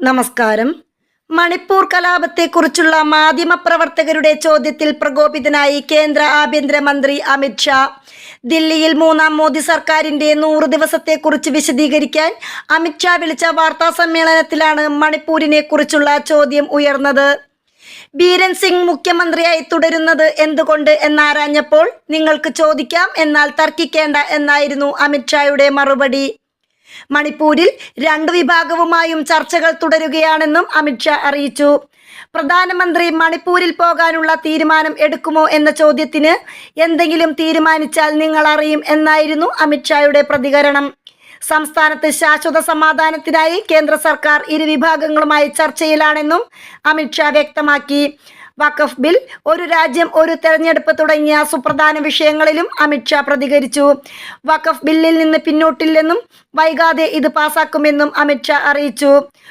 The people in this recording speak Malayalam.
നമസ്കാരം. മണിപ്പൂർ കലാപത്തെക്കുറിച്ചുള്ള മാധ്യമപ്രവർത്തകരുടെ ചോദ്യത്തിൽ പ്രകോപിതനായി കേന്ദ്ര ആഭ്യന്തരമന്ത്രി അമിത് ഷാ. ദില്ലിയിൽ മൂന്നാം മോദി സർക്കാരിന്റെ 100 ദിവസത്തെക്കുറിച്ച് വിശദീകരിക്കാൻ അമിത് ഷാ വിളിച്ച വാർത്താ സമ്മേളനത്തിലാണ് മണിപ്പൂരിനെ കുറിച്ചുള്ള ചോദ്യം ഉയർന്നത്. ബീരൻ സിംഗ് മുഖ്യമന്ത്രിയായി തുടരുന്നത് എന്തുകൊണ്ട് എന്നാരാഞ്ഞപ്പോൾ നിങ്ങൾക്ക് ചോദിക്കാം, എന്നാൽ തർക്കിക്കേണ്ട എന്നായിരുന്നു അമിത് ഷായുടെ മറുപടി. മണിപ്പൂരിൽ 2 വിഭാഗവുമായും ചർച്ചകൾ തുടരുകയാണെന്നും അമിത് ഷാ അറിയിച്ചു. പ്രധാനമന്ത്രി മണിപ്പൂരിൽ പോകാനുള്ള തീരുമാനം എടുക്കുമോ എന്ന ചോദ്യത്തിന് എന്തെങ്കിലും തീരുമാനിച്ചാൽ നിങ്ങൾ അറിയും എന്നായിരുന്നു അമിത് ഷായുടെ പ്രതികരണം. സംസ്ഥാനത്ത് ശാശ്വത സമാധാനത്തിനായി കേന്ദ്ര സർക്കാർ ഇരുവിഭാഗങ്ങളുമായി ചർച്ചയിലാണെന്നും അമിത് ഷാ വ്യക്തമാക്കി. വഖഫ് ബിൽ, ഒരു രാജ്യം ഒരു തെരഞ്ഞെടുപ്പ് തുടങ്ങിയ സുപ്രധാന വിഷയങ്ങളിലും അമിത് ഷാ പ്രതികരിച്ചു. വഖഫ് ബില്ലിൽ നിന്ന് പിന്നോട്ടില്ലെന്നും വൈകാതെ ഇത് പാസാക്കുമെന്നും അമിത് ഷാ അറിയിച്ചു.